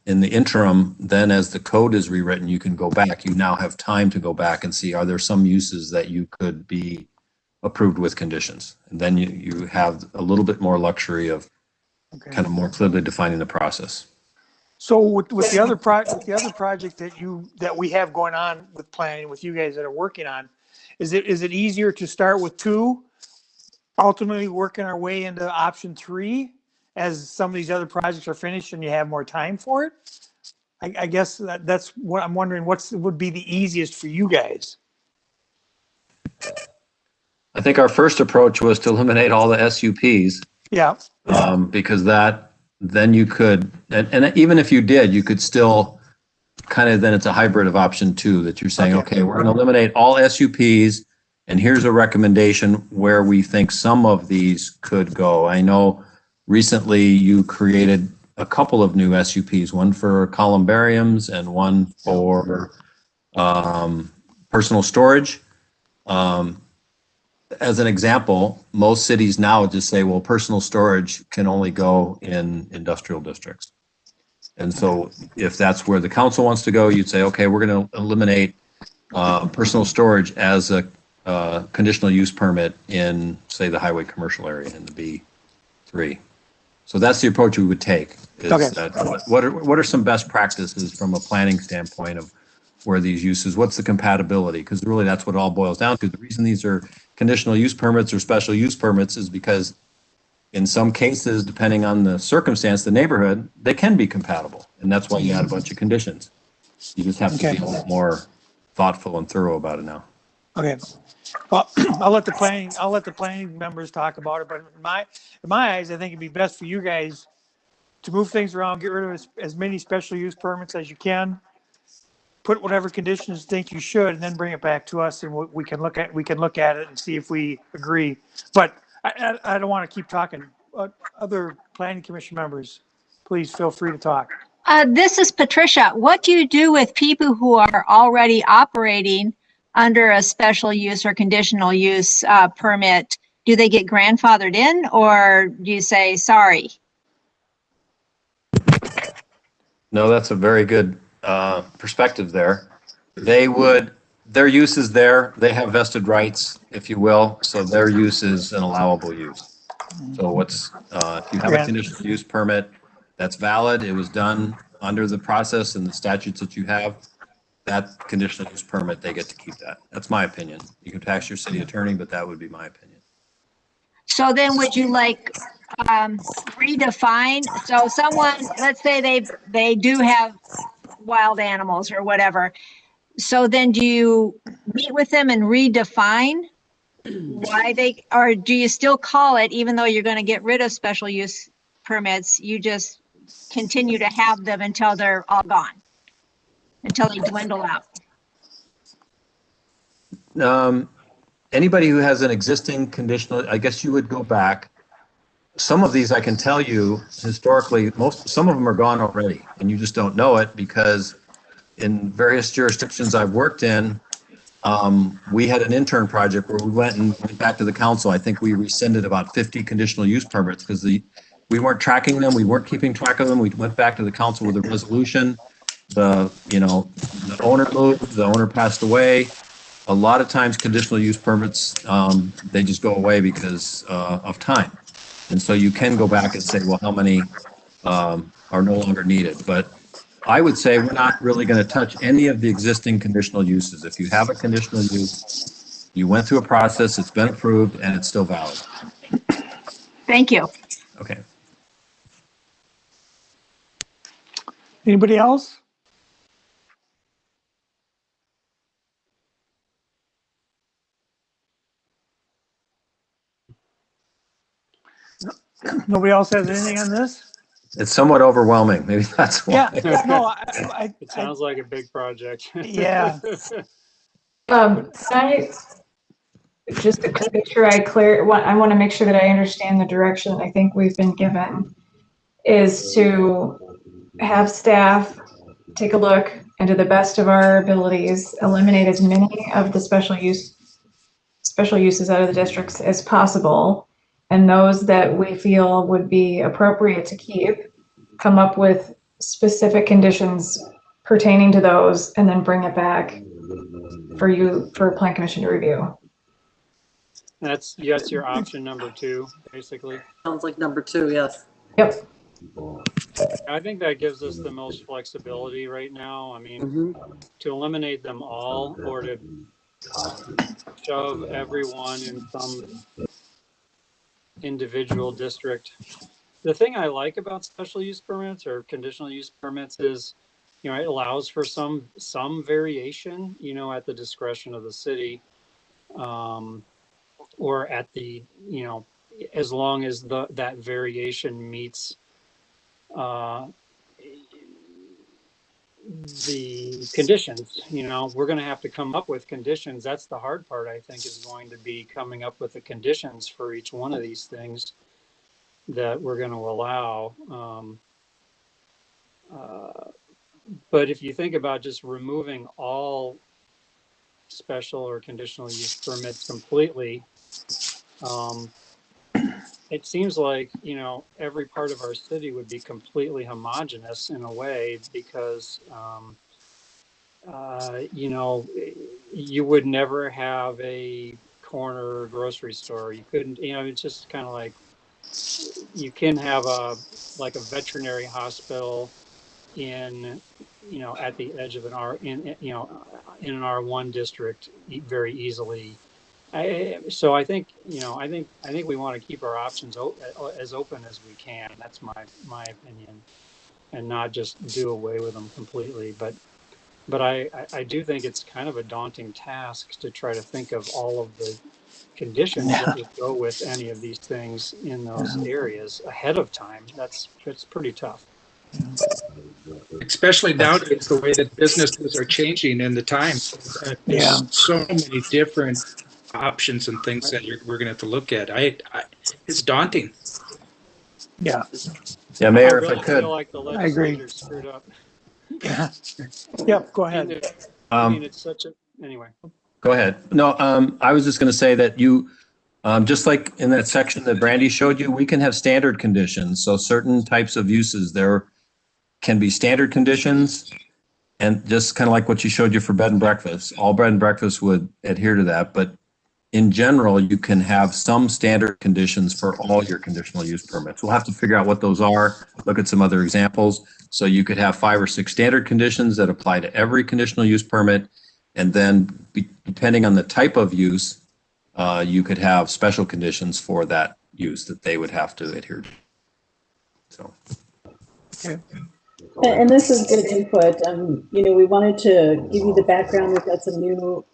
In the interim, then as the code is rewritten, you can go back. You now have time to go back and see, are there some uses that you could be approved with conditions? And then you have a little bit more luxury of kind of more clearly defining the process. So with the other project that we have going on with planning with you guys that are working on, is it easier to start with 2, ultimately working our way into option 3 as some of these other projects are finished and you have more time for it? I guess that's what I'm wondering. Would be the easiest for you guys? I think our first approach was to eliminate all the SUPs. Yeah. Because then you could, and even if you did, you could still kind of, then it's a hybrid of option 2 that you're saying, okay, we're going to eliminate all SUPs, and here's a recommendation where we think some of these could go. I know recently you created a couple of new SUPs, one for columbariums and one for personal storage. As an example, most cities now just say, well, personal storage can only go in industrial districts. And so if that's where the council wants to go, you'd say, okay, we're going to eliminate personal storage as a conditional use permit in, say, the highway commercial area in the B3. So that's the approach we would take. Is that what are some best practices from a planning standpoint of where these uses, what's the compatibility? Because really that's what it all boils down to. The reason these are conditional use permits or special use permits is because in some cases, depending on the circumstance, the neighborhood, they can be compatible. And that's why you add a bunch of conditions. You just have to be a little more thoughtful and thorough about it now. Okay. Well, I'll let the planning members talk about it, but in my eyes, I think it'd be best for you guys to move things around, get rid of as many special use permits as you can, put whatever conditions you think you should, and then bring it back to us, and we can look at it and see if we agree. But I don't want to keep talking. Other planning commission members, please feel free to talk. This is Patricia. What do you do with people who are already operating under a special use or conditional use permit? Do they get grandfathered in, or do you say sorry? No, that's a very good perspective there. Their use is there. They have vested rights, if you will. So their use is an allowable use. So if you have a conditional use permit that's valid, it was done under the process and the statutes that you have, that conditional use permit, they get to keep that. That's my opinion. You can tax your city attorney, but that would be my opinion. So then would you like redefine? So someone, let's say they do have wild animals or whatever. So then do you meet with them and redefine why or do you still call it, even though you're going to get rid of special use permits, you just continue to have them until they're all gone, until they dwindle out? Anybody who has an existing conditional, I guess you would go back. Some of these I can tell you historically, some of them are gone already, and you just don't know it because in various jurisdictions I've worked in, we had an intern project where we went back to the council. I think we rescinded about 50 conditional use permits because we weren't tracking them. We weren't keeping track of them. We went back to the council with a resolution. The owner moved, the owner passed away. A lot of times conditional use permits, they just go away because of time. And so you can go back and say, well, how many are no longer needed? But I would say we're not really going to touch any of the existing conditional uses. If you have a conditional use, you went through a process, it's been approved, and it's still valid. Thank you. Okay. Anybody else? Nobody else has anything on this? It's somewhat overwhelming. Maybe that's why. Yeah, no, It sounds like a big project. Yeah. Can I just to make sure I want to make sure that I understand the direction I think we've been given is to have staff take a look and to the best of our abilities, eliminate as many of the special uses out of the districts as possible. And those that we feel would be appropriate to keep, come up with specific conditions pertaining to those, and then bring it back for Plan Commission to review. That's your option number 2, basically. Sounds like number 2, yes. Yep. I think that gives us the most flexibility right now. I mean, to eliminate them all or to shove everyone in some individual district. The thing I like about special use permits or conditional use permits is, you know, it allows for some variation, you know, at the discretion of the city, or at the, you know, as long as that variation meets the conditions. You know, we're going to have to come up with conditions. That's the hard part, I think, is going to be coming up with the conditions for each one of these things that we're going to allow. But if you think about just removing all special or conditional use permits completely, it seems like, you know, every part of our city would be completely homogeneous in a way because, you know, you would never have a corner grocery store. You couldn't, you know, it's just kind of like, you can have a veterinary hospital in, you know, at the edge of an in an R1 district very easily. So I think, you know, I think we want to keep our options as open as we can. That's my opinion, and not just do away with them completely. But I do think it's kind of a daunting task to try to think of all of the conditions that would go with any of these things in those areas ahead of time. That's pretty tough. Especially nowadays, the way that businesses are changing in the times. There's so many different options and things that we're going to have to look at. It's daunting. Yeah. Yeah, Mayor, I really if I could. feel like the I agree. legislature screwed up. Yep, go ahead. I mean, it's such a, anyway. Go ahead. No, I was just going to say that you, just like in that section that Brandy showed you, we can have standard conditions. So certain types of uses, there can be standard conditions, and just kind of like what she showed you for bed and breakfast, all bed and breakfast would adhere to that. But in general, you can have some standard conditions for all your conditional use permits. We'll have to figure out what those are, look at some other examples. So you could have 5 or 6 standard conditions that apply to every conditional use permit. And then depending on the type of use, you could have special conditions for that use that they would have to adhere to. So. Okay. And this is good input. You know, we wanted to give you the background. We've got some new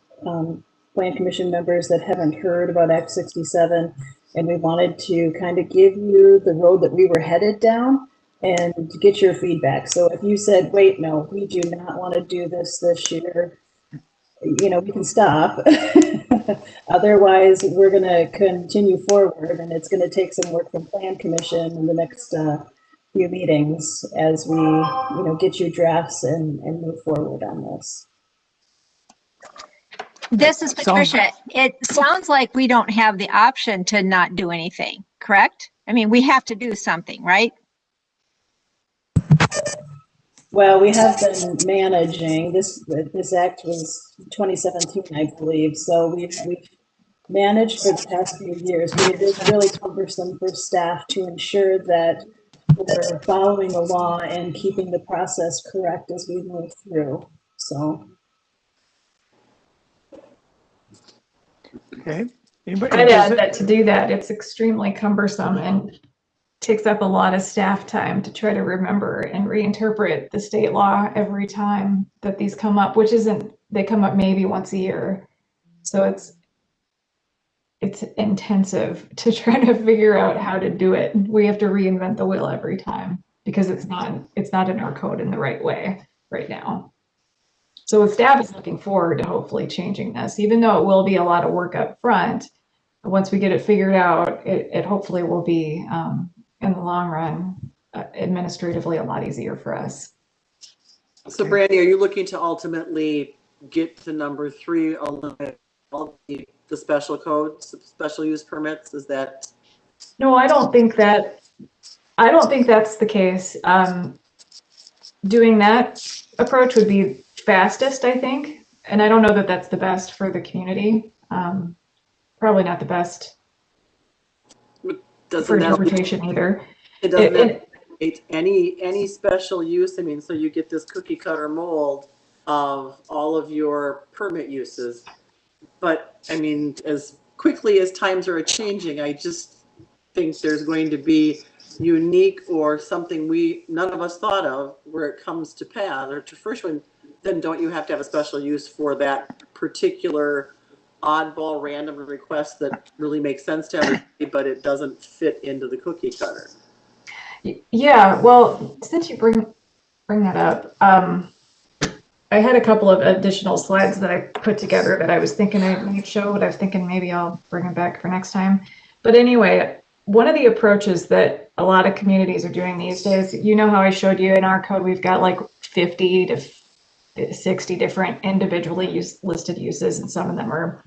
Plan Commission members that haven't heard about Act 67, and we wanted to kind of give you the road that we were headed down and to get your feedback. So if you said, wait, no, we do not want to do this year, you know, we can stop. Otherwise, we're going to continue forward, and it's going to take some work from Plan Commission in the next few meetings as we, you know, get you drafts and move forward on this. This is Patricia. It sounds like we don't have the option to not do anything, correct? I mean, we have to do something, right? Well, we have been managing this. This act was 2017, I believe. So we've managed for the past few years, but it is really cumbersome for staff to ensure that we're following the law and keeping the process correct as we move through. So. Okay. Anybody? I'd add that to do that, it's extremely cumbersome and takes up a lot of staff time to try to remember and reinterpret the state law every time that these come up, which isn't, they come up maybe once a year. So it's intensive to try to figure out how to do it. We have to reinvent the wheel every time because it's not in our code in the right way right now. So staff is looking forward to hopefully changing this, even though it will be a lot of work up front. Once we get it figured out, it hopefully will be, in the long run, administratively a lot easier for us. So Brandy, are you looking to ultimately get to number 3, eliminate all the special codes, special use permits? Is that? No, I don't think that's the case. Doing that approach would be fastest, I think. And I don't know that that's the best for the community. Probably not the best for interpretation either. It doesn't any special use. I mean, so you get this cookie cutter mold of all of your permit uses. But I mean, as quickly as times are changing, I just think there's going to be unique or something none of us thought of where it comes to pass or to fruition. Then don't you have to have a special use for that particular oddball random request that really makes sense to everybody, but it doesn't fit into the cookie cutter? Yeah, well, since you bring that up, I had a couple of additional slides that I put together that I was thinking I might show, but I was thinking maybe I'll bring them back for next time. But anyway, one of the approaches that a lot of communities are doing these days, you know how I showed you in our code, we've got like 50 to 60 different individually listed uses, and some of them are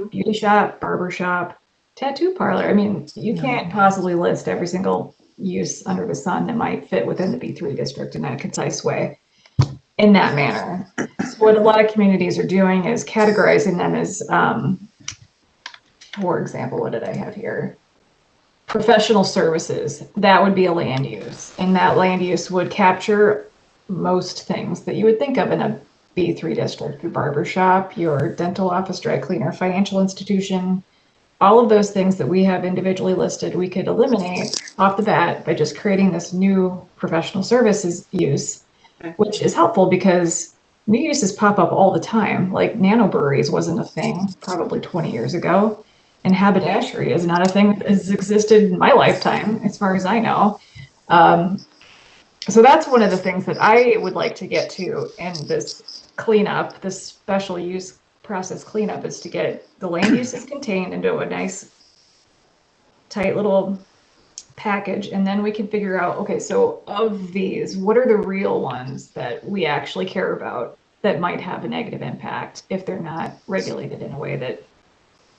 beauty shop, barber shop, tattoo parlor. I mean, you can't possibly list every single use under the sun that might fit within the B3 district in a concise way in that manner. So what a lot of communities are doing is categorizing them as, for example, what did I have here? Professional services. That would be a land use, and that land use would capture most things that you would think of in a B3 district: your barber shop, your dental office, dry cleaner, financial institution. All of those things that we have individually listed, we could eliminate off the bat by just creating this new professional services use, which is helpful because new uses pop up all the time. Like nanobreweries wasn't a thing probably 20 years ago, and haberdashery is not a thing that has existed in my lifetime, as far as I know. So that's one of the things that I would like to get to in this cleanup, this special use process cleanup, is to get the land uses contained into a nice, tight little package, and then we can figure out, okay, so of these, what are the real ones that we actually care about that might have a negative impact if they're not regulated in a way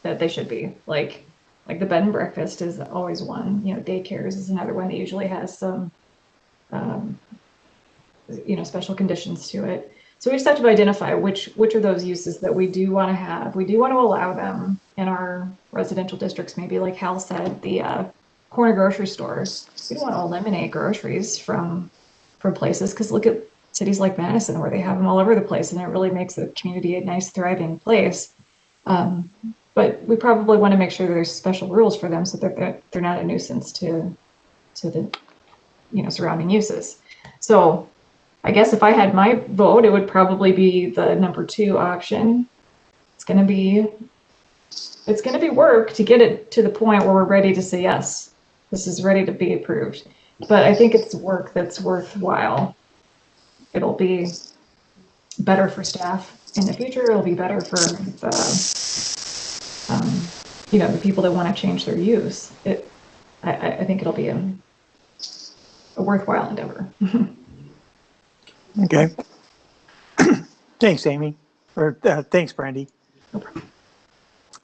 that they should be. Like the bed and breakfast is always one. You know, daycares is another one that usually has some special conditions to it. So we just have to identify which are those uses that we do want to have. We do want to allow them in our residential districts, maybe like Hal said, the corner grocery stores. We don't want to eliminate groceries from places, because look at cities like Madison where they have them all over the place, and it really makes the community a nice, thriving place. But we probably want to make sure there's special rules for them so that they're not a nuisance to the surrounding uses. So I guess if I had my vote, it would probably be the number 2 option. It's going to be work to get it to the point where we're ready to say, yes, this is ready to be approved. But I think it's work that's worthwhile. It'll be better for staff in the future. It'll be better for the people that want to change their use. I think it'll be a worthwhile endeavor. Okay. Thanks, Amy. Or thanks, Brandy.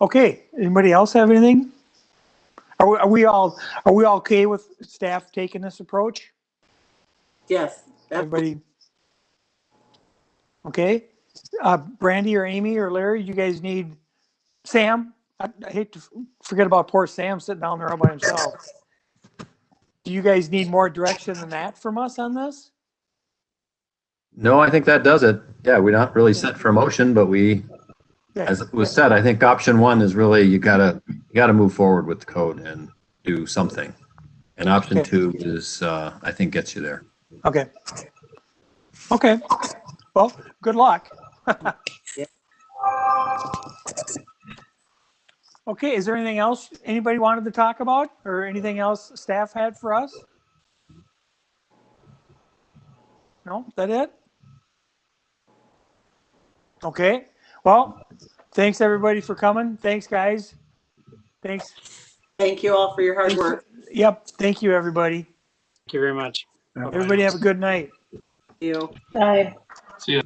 Okay. Anybody else have anything? Are we all okay with staff taking this approach? Yes. Everybody. Okay. Brandy or Amy or Larry, you guys need Sam? I hate to forget about poor Sam sitting down there all by himself. do you guys need more direction than that from us on this? No, I think that does it. Yeah, we're not really set for motion, but we, as it was said, I think option one is really, you gotta move forward with the code and do something. And option two is, I think gets you there. Okay. Okay. Well, good luck. Okay, is there anything else anybody wanted to talk about or anything else staff had for us? No, is that it? Okay, well, thanks everybody for coming. Thanks, guys. Thanks. Thank you all for your hard work. Yep, thank you, everybody. Thank you very much. Everybody have a good night. Thank you. Bye. See ya.